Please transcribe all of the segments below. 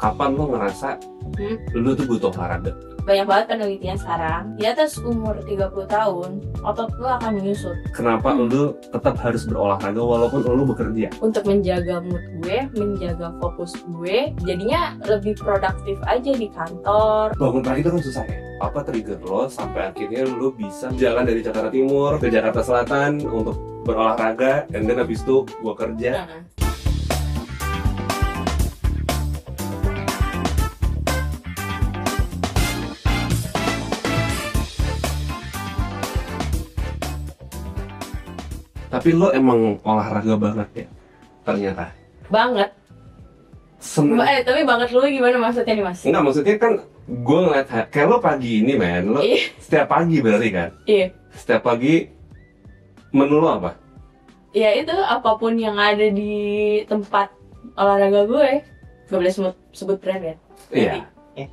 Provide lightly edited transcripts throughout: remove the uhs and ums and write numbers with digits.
kapan lo ngerasa lo tuh butuh olahraga? Banyak banget penelitian sekarang, di atas umur 30 tahun, otot lo akan menyusut. Kenapa lo tetap harus berolahraga walaupun lo bekerja? Untuk menjaga mood gue, menjaga fokus gue, jadinya lebih produktif aja di kantor. Bangun pagi itu kan susah ya? Apa trigger lo sampai akhirnya lo bisa jalan dari Jakarta Timur ke Jakarta Selatan untuk berolahraga, dan dan habis itu gue kerja? Tapi lo emang olahraga banget ya, ternyata. Banget. Tapi banget lu gimana maksudnya nih, Mas? Enggak, maksudnya kan gue ngeliat kayak lo pagi ini, men. Lo setiap pagi berarti kan? Iya. Setiap pagi menu lo apa? Ya itu, apapun yang ada di tempat olahraga gue. Gak boleh sebut brand ya? Iya.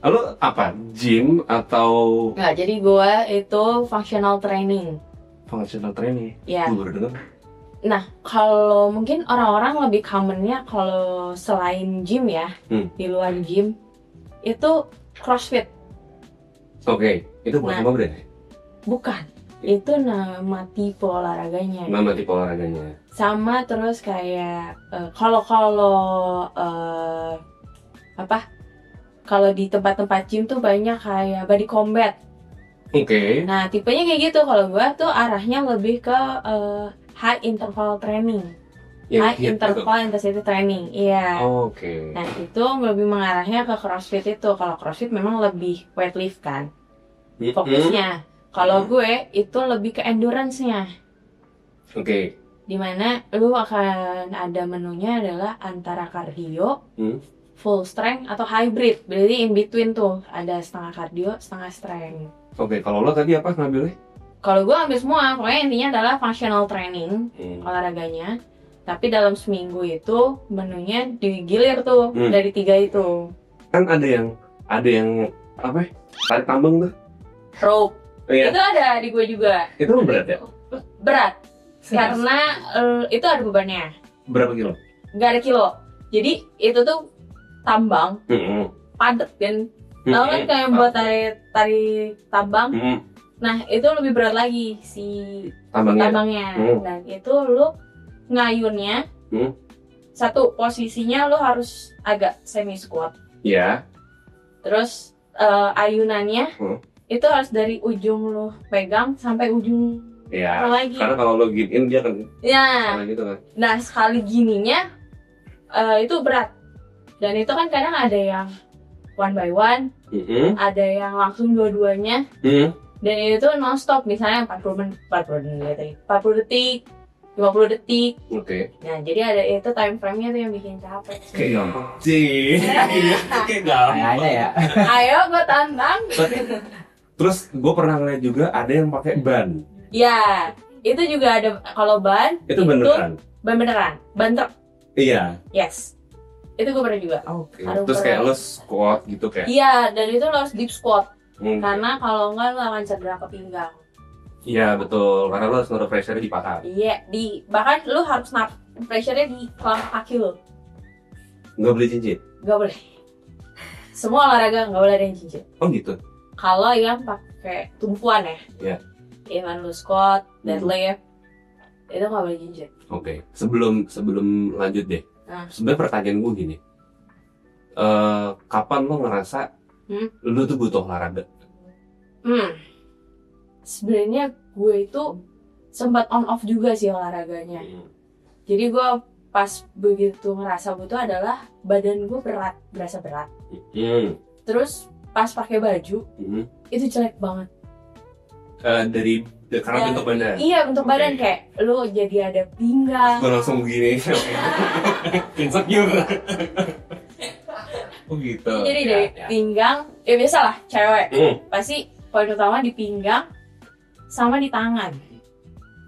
Lo apa? Gym atau? Nggak, jadi gue itu functional training. Functional training? Iya. Gue baru dengar. Nah, kalau mungkin orang-orang lebih commonnya kalau selain gym ya, di luar gym, itu CrossFit. Oke, itu bukan nama brand? Bukan, itu nama tipe olahraganya. Nama tipe olahraganya. Sama terus kayak, kalau di tempat-tempat gym tuh banyak kayak body combat. Oke. Nah, tipenya kayak gitu. Kalau gue tuh arahnya lebih ke high interval training, high interval intensity training, iya. Oke. Nah itu lebih mengarahnya ke CrossFit itu. Kalau CrossFit memang lebih weightlift kan, fokusnya. Kalau gue itu lebih ke endurance-nya. Oke. Dimana lu akan ada menunya adalah antara cardio, full strength atau hybrid. Berarti in between tuh ada setengah cardio, setengah strength. Oke, kalau lo tadi apa ngambilnya? Kalau gue ambil semua, pokoknya intinya adalah functional training, olahraganya. Tapi dalam seminggu itu menunya digilir tuh dari 3 itu. Kan ada yang apa? Tarik tambang tuh. Rope. Iya. Itu ada di gue juga. Itu berat ya? Berat. Karena itu ada bebannya. Berapa kilo? Gak ada kilo. Jadi itu tuh tambang, padat kan. Tahu kan kayak buat tarik tambang. Nah itu lebih berat lagi si tambangnya. Dan itu lu ngayunnya, satu posisinya lu harus agak semi squat. Iya. Terus ayunannya itu harus dari ujung lu pegang sampai ujung lagi. Karena kalau lo giniin dia kan. Ya. Gitu kan. Nah sekali gininya itu berat. Dan itu kan kadang ada yang one by one, ada yang langsung dua-duanya. Dan itu non-stop, misalnya 40 detik, 50 detik. Oke. Nah, jadi ada itu time frame-nya tuh yang bikin capek. Kayak gampang sih. Kayak gampang ya. Ayo, gue tantang. Terus gue pernah ngeliat juga ada yang pakai ban. Ya, itu juga ada. Kalau ban itu beneran? Ban beneran, ban truk. Iya. Yes. Itu gue pernah juga. Oke. Terus kayak lo squat gitu kayak? Iya, dan itu lo harus deep squat. Karena kalau enggak lo akan cedera ke pinggang. Iya betul, karena lo harus naruh pressure-nya di paha. Iya, bahkan lo harus naruh pressure-nya di telapak kaki lo. Nggak boleh cincin? Nggak boleh. Semua olahraga nggak boleh ada yang cincin. Oh gitu? Kalau yang pakai tumpuan ya. Iya. Even lo squat, deadlift, itu nggak boleh cincin. Oke. Sebelum lanjut deh. Sebenarnya pertanyaan gue gini. Kapan lo ngerasa lu tuh butuh olahraga? Sebenarnya gue itu sempat on off juga sih olahraganya. Jadi gue pas begitu ngerasa butuh adalah badan gue berasa berat. Terus pas pakai baju itu jelek banget. Karena bentuk badan? Iya, bentuk badan kayak lu jadi ada pinggang. Gue langsung begini. Insecure. Oh gitu. Jadi dari pinggang, ya biasalah cewek pasti poin utama di pinggang sama di tangan.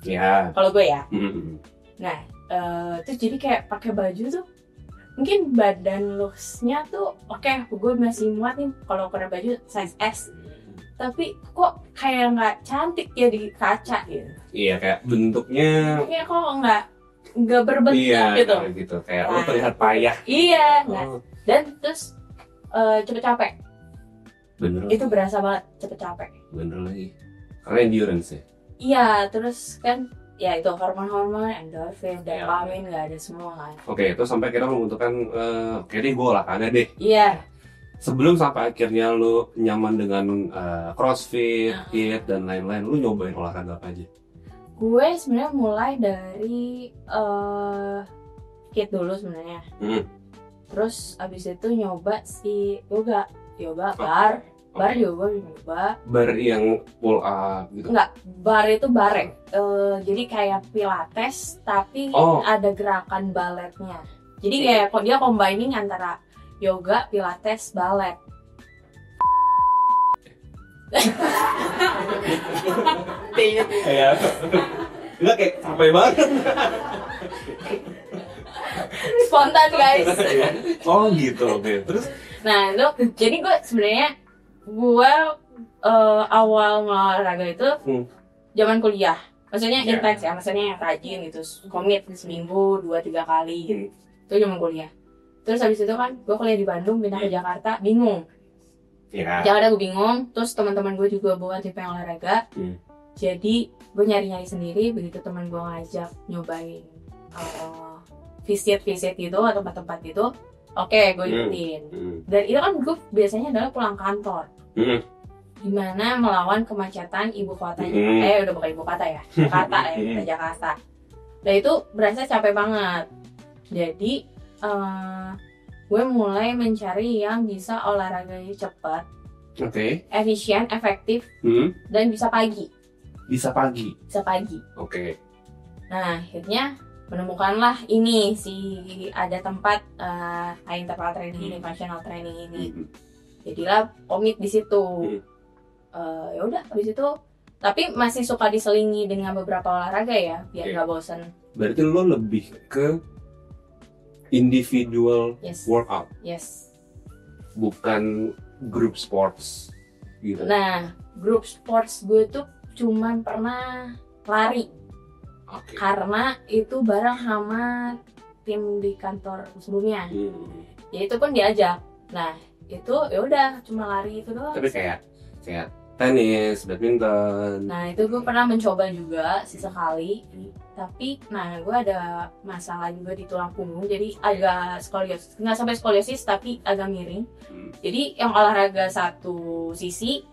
Iya. Kalau gue ya. Nah, terus jadi kayak pakai baju tuh, mungkin badan look-nya tuh oke, gue masih muat nih kalau pakai baju size S. Tapi kok kayak nggak cantik ya di kaca gitu. Iya, kayak bentuknya. Kayak kok nggak berbentuk gitu. Gitu. Kayak lo terlihat payah. Iya. Nah, dan terus cepet capek. Bener. Itu berasa banget cepet capek. Bener lagi. Karena endurance ya. Iya, terus kan ya itu hormon-hormon, endorfin, Iya. dopamin nggak ada semua kan. Oke, itu sampai kita membutuhkan oke deh gue olahraga deh. Iya. Sebelum sampai akhirnya lu nyaman dengan crossfit, HIIT dan lain-lain, lu nyobain olahraga apa aja? Gue sebenarnya mulai dari HIIT dulu sebenarnya. Terus abis itu nyoba si yoga bar juga gue nyoba. Bar yang pull up gitu? Enggak, bar itu bareng. Jadi kayak pilates tapi ada gerakan baletnya. Jadi kayak dia combining antara yoga, pilates, balet. Kayak enggak kayak capek banget. Spontan guys. Oh gitu, oke. Terus? Nah itu, jadi gue sebenarnya awal olahraga itu zaman kuliah. Maksudnya intens ya, maksudnya yang rajin gitu, komit seminggu 2-3 kali gitu. Itu zaman kuliah. Terus habis itu kan gue kuliah di Bandung, pindah ke Jakarta, bingung. Jakarta gue bingung, terus teman-teman gue juga bukan tipe yang olahraga. Jadi gue nyari-nyari sendiri, begitu teman gue ngajak nyobain visit gitu atau tempat-tempat gitu, oke, gue ikutin. Dan itu kan gue biasanya adalah pulang kantor, gimana melawan kemacetan ibu kotanya. Udah bukan ibu kota ya, Jakarta ya, Jakarta. Nah itu berasa capek banget. Jadi gue mulai mencari yang bisa olahraganya cepat, efisien, efektif, dan bisa pagi. Bisa pagi. Oke. Nah akhirnya menemukanlah ini ada tempat interval training ini, functional training ini. Jadilah komit di situ. Ya udah habis itu, tapi masih suka diselingi dengan beberapa olahraga ya biar nggak bosan. Berarti lo lebih ke individual workout. Yes. Bukan group sports gitu. Nah, group sports gue tuh cuman pernah lari. Karena itu bareng sama tim di kantor sebelumnya. Ya itu pun diajak. Nah, itu ya udah cuma lari itu doang. Tapi kayak tenis, badminton. Nah, itu gue pernah mencoba juga sesekali. Tapi gue ada masalah juga di tulang punggung, jadi agak skoliosis. Nggak sampai skoliosis tapi agak miring. Jadi yang olahraga satu sisi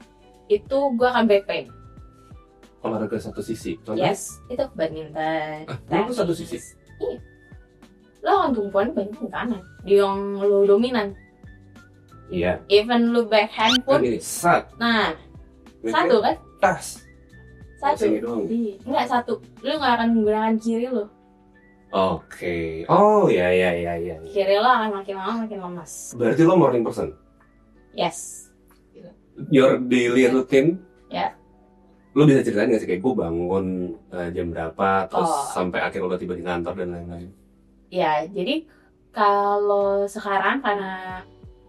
itu gue akan back pain. Olahraga satu sisi? Contoh? Yes, itu badminton. Itu satu sisi? Iya. Lo kan tumpuan banyak ke kanan, di yang lo dominan. Iya. Even lo backhand pun. Nah, satu kan? Tas. Satu. Enggak satu. Lo nggak akan menggunakan kiri lo. Oke. Oh ya. Kiri lo akan makin lama makin lemas. Berarti lo morning person? Yes. Your daily routine? Ya. Lo bisa ceritain nggak sih kayak gue bangun jam berapa, terus sampai akhir lo tiba di kantor dan lain-lain? Ya, jadi kalau sekarang karena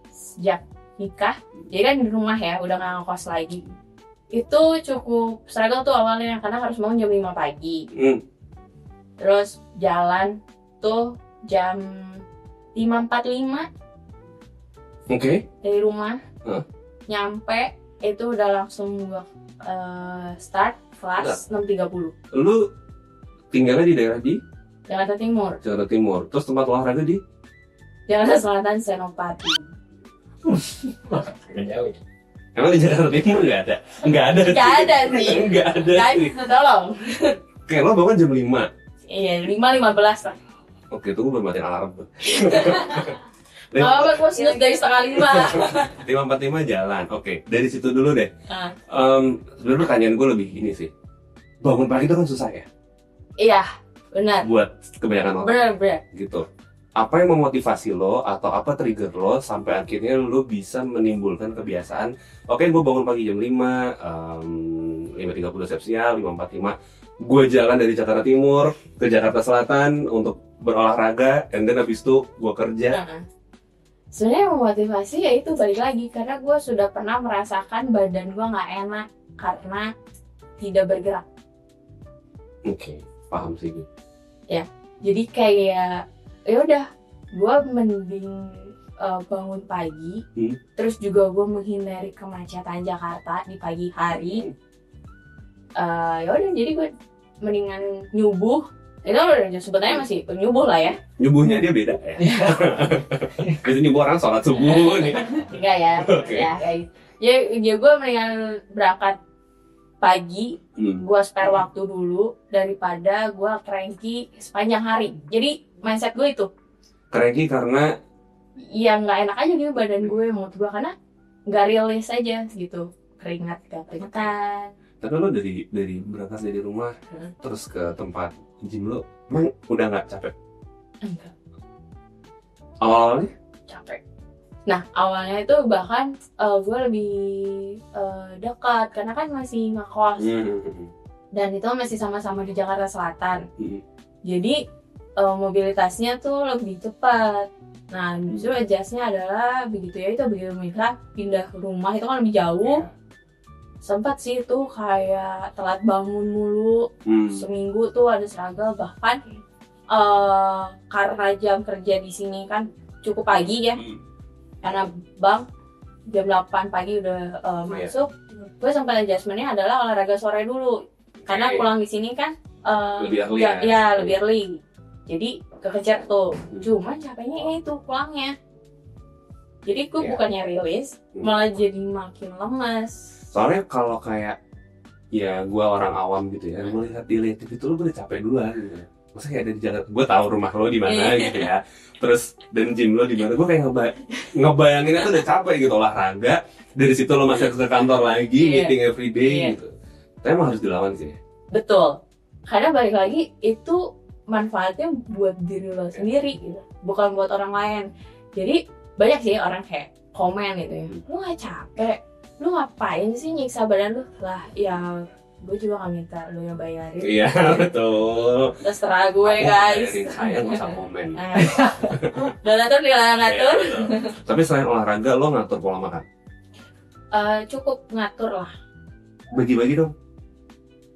sejak nikah, jadi kan di rumah ya, udah nggak ngekos lagi. Itu cukup struggle tuh awalnya, karena harus bangun jam 5 pagi. Terus jalan tuh jam 5.45. Dari rumah. Nyampe itu udah langsung gua start kelas 6.30. Lu tinggalnya di daerah di? Jakarta Timur. Terus tempat olahraga di? Jakarta Selatan, Senopati. Emang di Jakarta Timur nggak ada? Nggak ada sih. Guys, tolong. Kayak lo bangun jam 5? Iya, 5.15 lah. Oke, tunggu belum matiin alarm tuh. Apa gue snooze dari 4:30. 5.45 jalan, oke. Dari situ dulu deh. Sebenarnya pertanyaan gue lebih ini sih. Bangun pagi itu kan susah ya? Iya, benar. Buat kebanyakan orang. Benar. Gitu. Apa yang memotivasi lo atau apa trigger lo sampai akhirnya lo bisa menimbulkan kebiasaan? Oke, gue bangun pagi jam 5, 5.30 siap-siap, 5.45. Gue jalan dari Jakarta Timur ke Jakarta Selatan untuk berolahraga, and then habis itu gue kerja. Sebenarnya memotivasi ya itu balik lagi karena gue sudah pernah merasakan badan gue nggak enak karena tidak bergerak. Oke, paham sih gue. Ya, jadi kayak ya udah gue mending bangun pagi, terus juga gue menghindari kemacetan Jakarta di pagi hari. Ya udah, jadi gue mendingan nyubuh. Itu sebenarnya masih nyubuh lah ya. Nyubuhnya dia beda ya. Biasanya nyubuh orang sholat subuh nih. Enggak ya. Oke. Ya gue mendingan berangkat pagi, gue spare waktu dulu daripada gue cranky sepanjang hari. Jadi mindset gue itu. Cranky karena ya nggak enak aja gitu badan gue, menurut gue, karena nggak rilis aja gitu, keringetan. tapi lo dari berangkat dari rumah terus ke tempat gym lo, emang udah nggak capek? Enggak. Awalnya? Capek. Nah awalnya itu bahkan gue lebih dekat karena kan masih ngekos dan itu masih sama-sama di Jakarta Selatan. Jadi mobilitasnya tuh lebih cepat. Nah justru adjustnya adalah begitu mereka pindah ke rumah itu kan lebih jauh. Sempat sih tuh kayak telat bangun mulu, seminggu tuh ada struggle, bahkan karena jam kerja di sini kan cukup pagi ya, karena bang jam 8 pagi udah masuk, gue sempat adjustmentnya adalah olahraga sore dulu, karena pulang di sini kan lebih early lebih early, jadi kekejar tuh, cuman capeknya itu pulangnya, jadi gue bukannya rilis, malah jadi makin lemes. Soalnya kalau kayak ya gue orang awam gitu ya, melihat di live itu lo udah capek duluan gitu. Masa kayak ada di Jakarta, gue tahu rumah lo di mana gitu ya, terus dan gym lo di mana, gue kayak ngebayanginnya tuh udah capek gitu olahraga, dari situ lo masih ke kantor lagi, meeting everyday gitu. Tapi emang harus dilawan sih. Betul, karena balik lagi itu manfaatnya buat diri lo sendiri gitu, bukan buat orang lain. Jadi banyak sih orang kayak komen gitu ya, lo gak capek? Lu ngapain sih nyiksa badan lu? Lah ya gue juga gak minta lu yang bayarin. Iya betul. Terserah gue guys. Saya gak usah komen. Donatur ngatur. Tapi selain olahraga lo ngatur pola makan? Cukup ngatur lah. Bagi-bagi dong.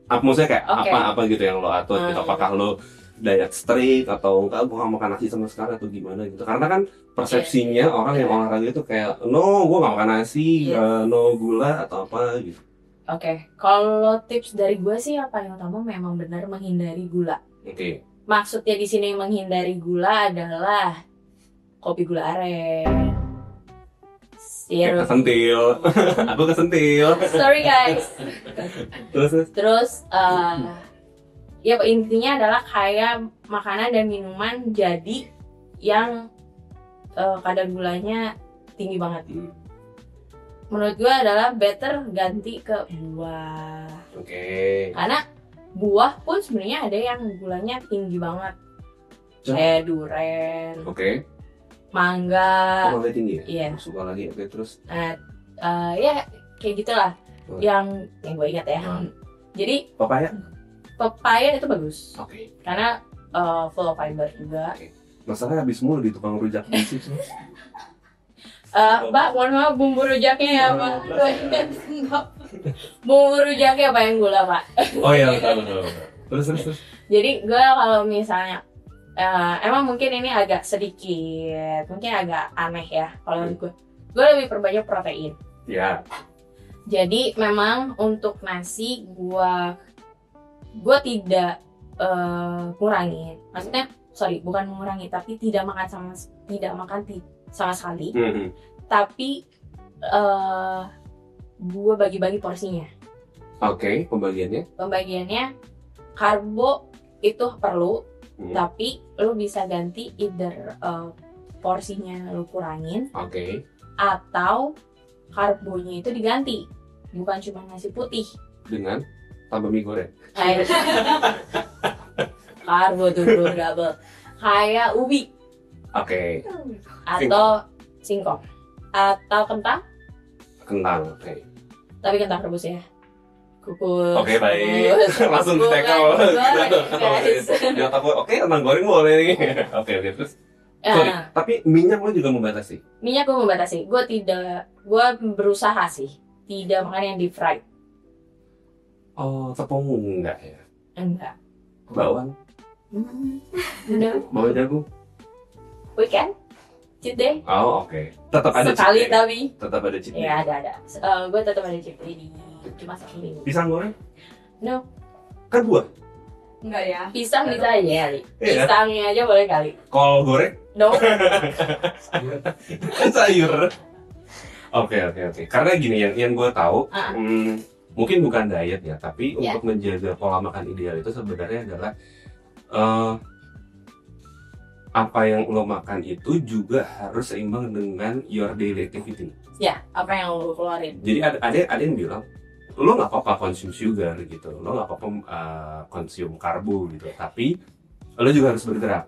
Maksudnya kayak apa gitu yang lo atur gitu. Apakah lo diet strict atau enggak, gue gak makan nasi sama sekali atau gimana gitu, karena kan persepsinya orang yang olahraga itu kayak no gue gak makan nasi, no gula atau apa gitu. Kalau tips dari gue sih yang paling utama memang benar menghindari gula. Maksudnya di sini menghindari gula adalah kopi gula aren, sirup. Kesentil. Aku kesentil. Sorry guys. Terus ya intinya adalah kayak makanan dan minuman jadi yang kadar gulanya tinggi banget. Menurut gue adalah better ganti ke buah. Karena buah pun sebenarnya ada yang gulanya tinggi banget. Kayak durian. Mangga. Mangga tinggi ya? Iya. Suka lagi terus. Ya kayak gitulah. Yang gue ingat ya. Jadi Papaya itu bagus, karena full of fiber juga. Masalahnya habis mulu di tukang rujak bisik. Mbak, mohon maaf bumbu rujaknya ya Pak. Bumbu rujaknya apa yang gula Pak? Oh iya betul. Terus. Jadi gue kalau misalnya, emang mungkin ini agak sedikit, mungkin agak aneh ya. Kalau gue lebih perbanyak protein. Ya. Jadi memang untuk nasi gue tidak ngurangin, maksudnya bukan mengurangi, tapi tidak makan sama sekali. Tapi gue bagi-bagi porsinya. Pembagiannya karbo itu perlu, tapi lo bisa ganti either porsinya lo kurangin, atau karbonya itu diganti, bukan cuma nasi putih dengan tambah mie goreng. Karbo tuh double. Kayak ubi. Atau singkong. Atau kentang. Tapi kentang rebus ya. Kukus. Baik. Langsung di take out. Kentang goreng boleh nih. Terus. Tapi minyak lo juga membatasi? Minyak gue membatasi. Gue berusaha sih tidak makan yang deep fried. Tepung enggak ya? Enggak. Bawang? Enggak. Bawang jagung? Weekend? cheat day. Oh oke. Tetap ada Sekali cheat day. tapi. Tetap ada cheat day. Ya ada. Gue tetap ada cheat day di cuma satu minggu. Pisang goreng? No. Kan buah. Enggak ya. Pisang bisa aja kali. Iya. Pisangnya aja boleh kali. Kol goreng? No. Kan sayur. Oke. Karena gini yang gue tahu, mungkin bukan diet ya, tapi Yeah. untuk menjaga pola makan ideal itu sebenarnya adalah apa yang lo makan itu juga harus seimbang dengan your daily activity. Ya, apa yang lo keluarin? Jadi ada yang bilang lo nggak apa-apa konsum sugar gitu, lo nggak apa-apa konsum karbo gitu, tapi lo juga harus bergerak.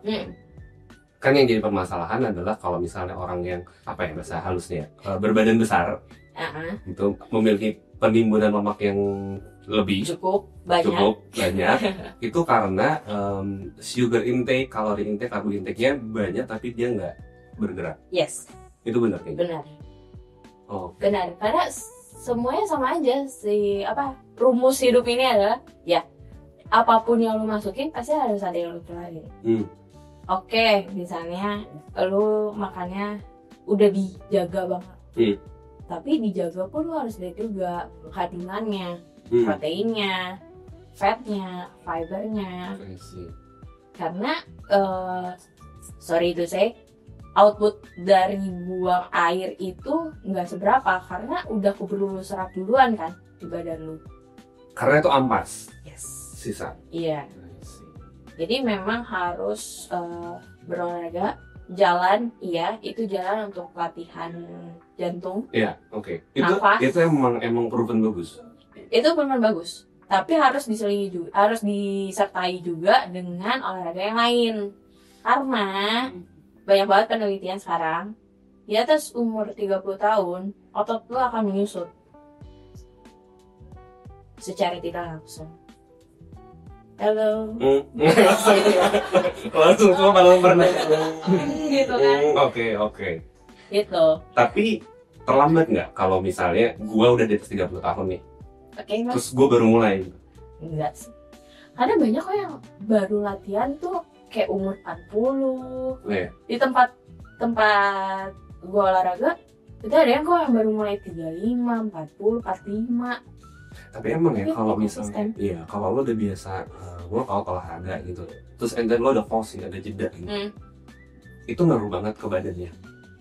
Kan yang jadi permasalahan adalah kalau misalnya orang yang apa ya bahasa halusnya berbadan besar itu memiliki penimbunan lemak yang lebih Cukup banyak. itu karena sugar intake, kalori intake, karbo intake-nya banyak tapi dia nggak bergerak. Yes, Itu benar kayaknya. benar. Oh, Benar, karena semuanya sama aja rumus hidup ini adalah ya apapun yang lu masukin pasti harus ada yang lu keluarin. Oke, misalnya lu makannya udah dijaga banget, tapi dijaga pun lu harus lihat juga kandungannya, proteinnya, fatnya, fibernya, I see. karena sorry to say output dari buang air itu nggak seberapa karena udah keburu serap duluan kan di badan lu. Karena itu ampas Yes. sisa. Iya. I see. Jadi memang harus berolahraga, jalan, iya itu jalan untuk latihan jantung. Iya, oke. Nafas. Itu emang proven bagus. Itu benar bagus. Tapi harus diselingi juga, harus disertai juga dengan olahraga yang lain. Karena banyak banget penelitian sekarang di atas umur 30 tahun otot lu akan menyusut secara tidak langsung. Halo. Langsung semua malam pernah. Gitu kan. Oke. Gitu. Tapi terlambat nggak kalau misalnya gua udah di atas 30 tahun nih, Oke, Mas. terus gua baru mulai? Enggak sih. Karena banyak kok yang baru latihan tuh kayak umur 40. Iya. Di tempat gua olahraga itu ada yang kok yang baru mulai 35, 40, 45. Tapi emang ya Tapi kalau konsisten. misalnya, iya kalau lo udah biasa workout olahraga gitu, terus and then lo ada pausing, ada jeda gitu, itu ngaruh banget ke badannya.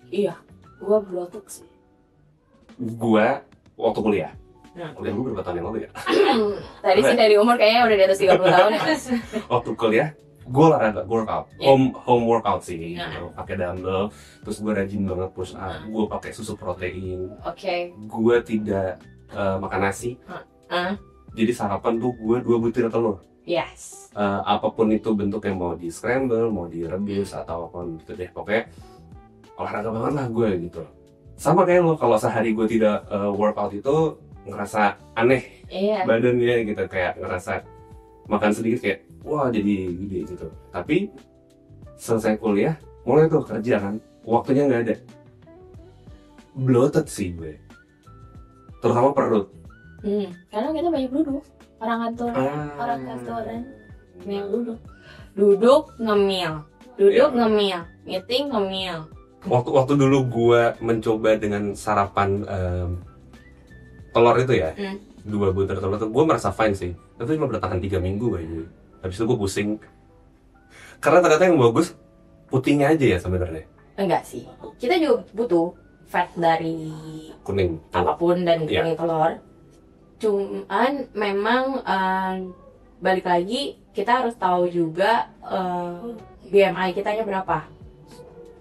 Iya, gua bloated sih. Gua waktu kuliah, Nah. kuliah gue berapa tahun yang lalu ya? Tadi sih dari umur kayaknya udah di atas 30 tahun ya Mas. Waktu kuliah, gue olahraga, gue workout, home workout sih, Nah. gitu. Pakai dumbbell, terus gue rajin banget push up, gue pakai susu protein, Oke. gue tidak makan nasi, Ah. jadi sarapan tuh gue 2 butir telur. Yes. Apapun itu bentuknya, mau di scramble, mau direbus atau apapun gitu deh, pokoknya olahraga banget lah gue gitu. Sama kayak lo, kalau sehari gue tidak workout itu ngerasa aneh Iya. badannya gitu, kayak ngerasa makan sedikit kayak wah jadi gede gitu. Tapi selesai kuliah mulai tuh kerja kan, waktunya nggak ada, bloated sih gue, terutama perut. Karena kita banyak duduk. Orang kantoran yang duduk ngemil, meeting ngemil. Waktu dulu gue mencoba dengan sarapan telur itu ya, 2 butir telur itu gue merasa fine sih. Itu cuma bertahan 3 minggu kayaknya. Habis itu gue pusing. Karena ternyata yang bagus putihnya aja ya sebenarnya. Enggak sih. Kita juga butuh fat dari Kuning. apapun dan Iya. kuning telur. Cuman memang balik lagi kita harus tahu juga BMI kitanya berapa.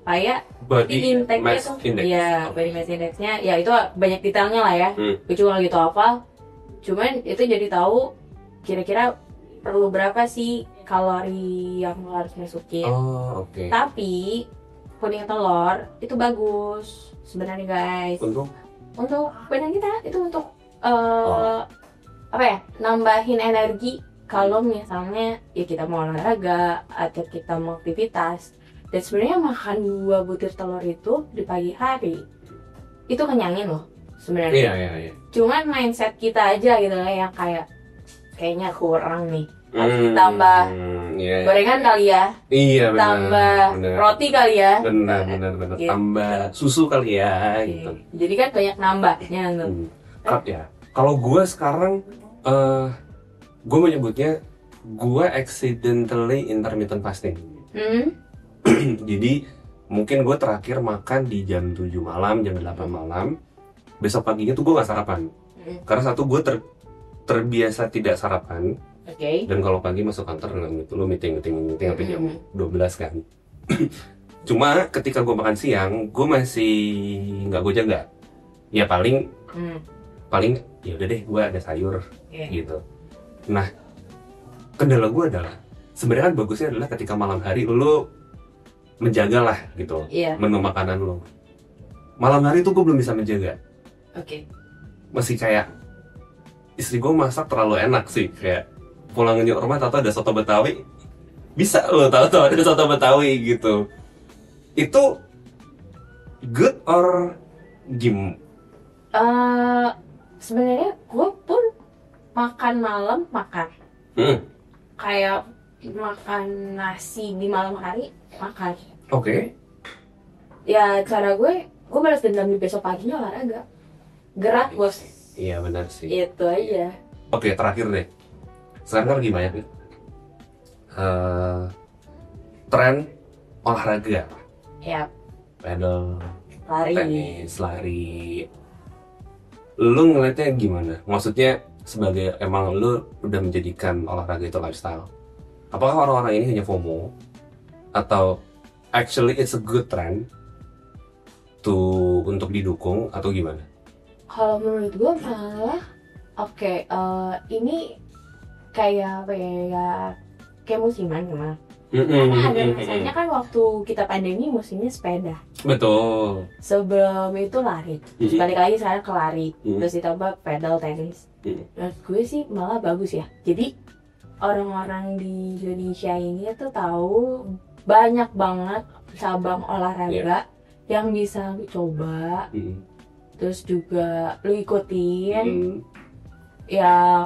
Kayak Body intake mass itu, index. ya body mass indexnya, ya itu banyak detailnya lah ya. Gue juga gitu hafal. Cuman itu jadi tahu kira-kira perlu berapa sih kalori yang lo harus masukin. Oh, oke. Tapi kuning telur itu bagus sebenarnya guys. Untuk badan kita itu untuk apa ya? Nambahin energi kalau misalnya ya kita mau olahraga atau kita mau aktivitas. Dan sebenarnya makan 2 butir telur itu di pagi hari itu kenyangin loh sebenarnya. Iya. Cuman mindset kita aja gitu lah yang kayaknya kurang nih. Tambah iya. gorengan kali ya. Iya benar. Tambah benar. roti kali ya. Benar. Gitu. Tambah susu kali ya, gitu. Jadi kan banyak nambahnya tuh. Ya. Kalau gue sekarang, gue menyebutnya gue accidentally intermittent fasting. Jadi mungkin gue terakhir makan di jam 7 malam, jam 8 malam. Besok paginya tuh gue gak sarapan. Karena satu, gue terbiasa tidak sarapan. Dan kalau pagi masuk kantor lu meeting sampai jam 12 kan. Cuma ketika gue makan siang, gue masih nggak gue jaga. Ya paling ya udah deh, gue ada sayur gitu. Nah, kendala gue adalah sebenarnya kan bagusnya adalah ketika malam hari lu menjaga lah gitu menu makanan lu. Malam hari tuh gue belum bisa menjaga. Masih kayak istri gue masak terlalu enak sih, kayak pulang ke rumah tahu ada soto Betawi, bisa lo tahu ada soto Betawi gitu. Itu good or gim? Sebenarnya gue pun makan malam kayak makan nasi di malam hari makan. Ya cara gue balas dendam di besok paginya olahraga, gerak bos. Iya benar sih. Itu aja. Terakhir deh. Sekarang kan lagi banyak nih tren olahraga. Pedal, tenis, lari. Lu ngeliatnya gimana? Maksudnya sebagai emang lu udah menjadikan olahraga itu lifestyle. Apakah orang-orang ini hanya FOMO atau actually it's a good trend untuk didukung atau gimana? Kalau menurut gue malah ini kayak musiman gimana? Karena ada masanya kan waktu kita pandemi musimnya sepeda. Betul. Sebelum itu lari, terus balik lagi sekarang ke lari, terus ditambah pedal tenis. Menurut gue sih malah bagus ya. Jadi orang-orang di Indonesia ini tuh tahu banyak banget cabang olahraga yang bisa coba. Terus juga lu ikutin. Ya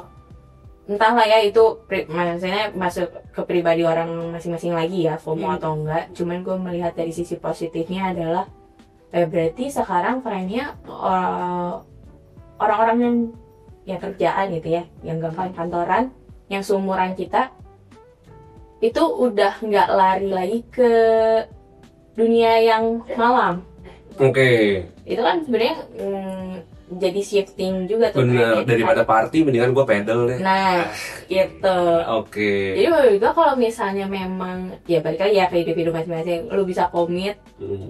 entahlah ya itu maksudnya masuk ke pribadi orang masing-masing lagi ya, FOMO atau enggak. Cuman gue melihat dari sisi positifnya adalah berarti sekarang trennya orang-orang yang kerjaan gitu ya, yang gampang kantoran, yang seumuran kita itu udah nggak lari lagi ke dunia yang malam. Itu kan sebenarnya jadi shifting juga tuh. Bener, daripada party mendingan gue pedal deh. Nah, gitu. Jadi menurut gue kalau misalnya memang ya balik lagi ya ke individu masing-masing, lu bisa komit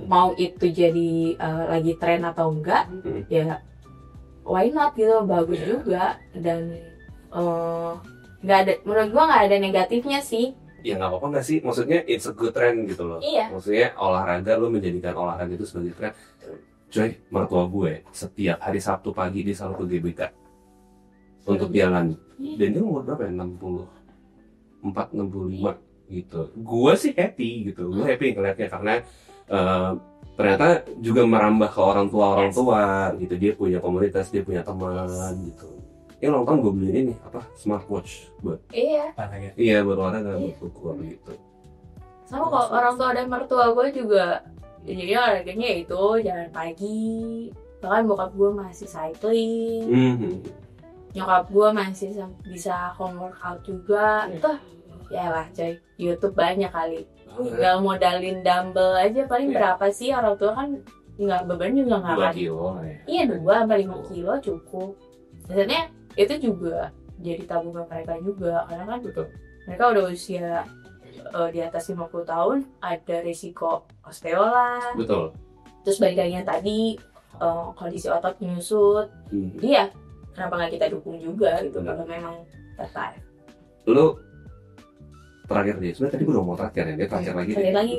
mau itu jadi lagi tren atau enggak, ya why not gitu, bagus juga. Dan nggak ada, menurut gue nggak ada negatifnya sih. Ya nggak apa-apa nggak sih, maksudnya it's a good trend gitu loh. Maksudnya olahraga, lu menjadikan olahraga itu sebagai tren. Coy, mertua gue setiap hari Sabtu pagi dia selalu ke GBK untuk jalan. Dan dia umur berapa ya? 64, 65 gitu. Gue sih happy gitu. Gue happy ngeliatnya karena ternyata juga merambah ke orang tua gitu. Dia punya komunitas, dia punya teman gitu. Ini ulang tahun gue beliin ini smartwatch buat olahraga. Iya, buat olahraga, buat gue gitu. Sama kok orang tua dan mertua gue juga. Jadi olahraganya itu jalan pagi. Bahkan bokap gue masih cycling. Nyokap gue masih bisa home workout juga. Tuh, ya lah coy, YouTube banyak kali. Tinggal modalin dumbbell aja paling berapa sih, orang tua kan nggak, beban juga nggak kan. 2 kilo Iya, 2-5 kilo cukup. Maksudnya itu juga jadi tabungan mereka juga. Karena kan mereka udah usia di atas 50 tahun, ada risiko osteola. Terus balik lagi yang tadi kondisi otot menyusut. Jadi ya kenapa nggak kita dukung juga gitu kalau memang tertarik. Lu terakhir deh, sebenarnya tadi gue udah mau terakhir ya, dia terakhir lagi.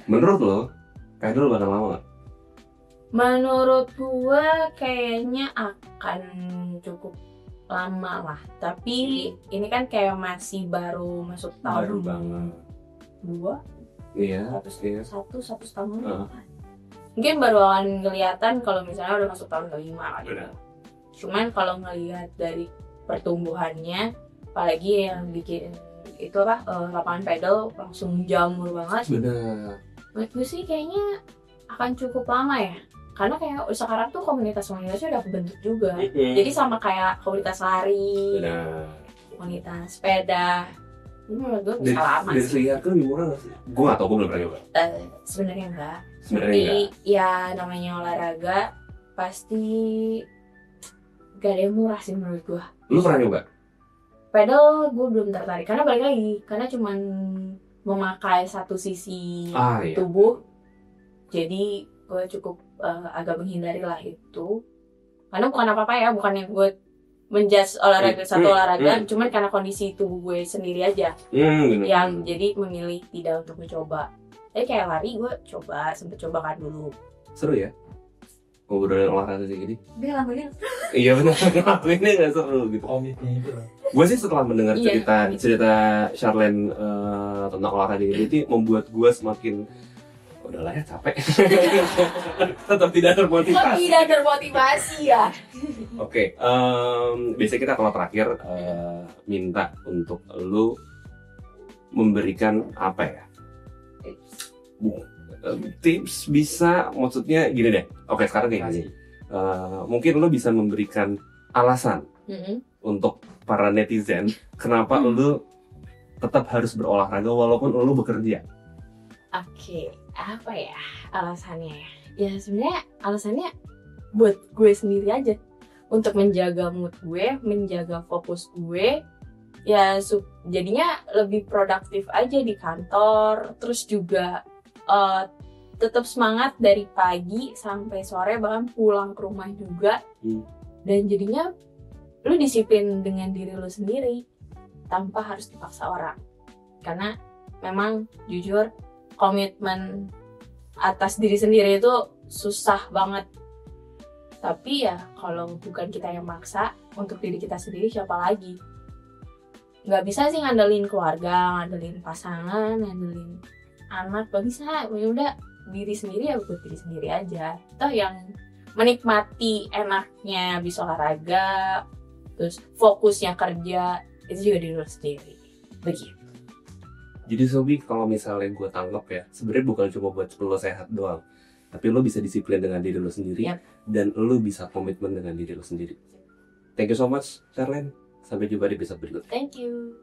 Menurut lo, pedal bakal lama nggak? Menurut gue kayaknya akan cukup lama lah, tapi ini kan kayak masih baru masuk tahun banget 2. Iya, satu tahun. Mungkin baru akan kelihatan kalau misalnya udah masuk tahun ke-5 kan. Cuman kalau ngelihat dari pertumbuhannya apalagi yang bikin itu lapangan pedal langsung jamur banget. Benar. Menurut gue sih kayaknya akan cukup lama ya, karena kayak sekarang tuh komunitasnya udah kebentuk juga. Jadi sama kayak komunitas lari, komunitas sepeda, ini menurut gue bisa lama dari sih. segi harga lebih murah nggak sih? Gue nggak tahu, gue belum pernah nyoba. Sebenarnya enggak. Sebenarnya Tapi ya namanya olahraga pasti gak ada yang murah sih menurut gue. Lu pernah nyoba? Pedal gue belum tertarik karena balik lagi, karena cuman memakai satu sisi tubuh, jadi gue cukup agak menghindari lah itu. Karena bukan apa-apa ya, bukan yang gue menjudge olahraga satu olahraga, cuman karena kondisi tubuh gue sendiri aja yang jadi memilih tidak untuk mencoba. Tapi kayak lari gue sempet coba kan dulu. Seru ya? Ngobrolin olahraga kayak gini. Dia lagunya Iya benar, ini nggak seru gitu. Komitnya itu lah. Gue sih setelah mendengar cerita Charlene tentang olahraga ini membuat gue semakin udahlah ya capek. Tetap tidak termotivasi. tidak termotivasi ya. Oke, biasanya kita kalau terakhir minta untuk lu memberikan apa ya? Tips bisa, maksudnya gini deh. Oke, sekarang kayak gini. Mungkin lu bisa memberikan alasan untuk para netizen kenapa lu tetap harus berolahraga walaupun lu bekerja. Oke, apa ya alasannya ya? Ya sebenarnya alasannya buat gue sendiri aja, untuk menjaga mood gue, menjaga fokus gue, ya jadinya lebih produktif aja di kantor, terus juga tetap semangat dari pagi sampai sore, bahkan pulang ke rumah juga. Dan jadinya lu disiplin dengan diri lu sendiri tanpa harus dipaksa orang, karena memang jujur komitmen atas diri sendiri itu susah banget. Tapi ya kalau bukan kita yang maksa untuk diri kita sendiri, siapa lagi? Nggak bisa sih ngandelin keluarga, ngandelin pasangan, ngandelin anak, gak bisa. Ya udah, diri sendiri ya buat diri sendiri aja. Toh yang menikmati enaknya bisa olahraga, terus fokusnya kerja, itu juga diri lu sendiri. Begitu. Jadi Sobi, kalau misalnya gue tangkap ya, sebenarnya bukan cuma buat lo sehat doang, tapi lo bisa disiplin dengan diri lo sendiri, dan lo bisa komitmen dengan diri lo sendiri. Thank you so much, Charlene. Sampai jumpa di episode berikutnya. Thank you.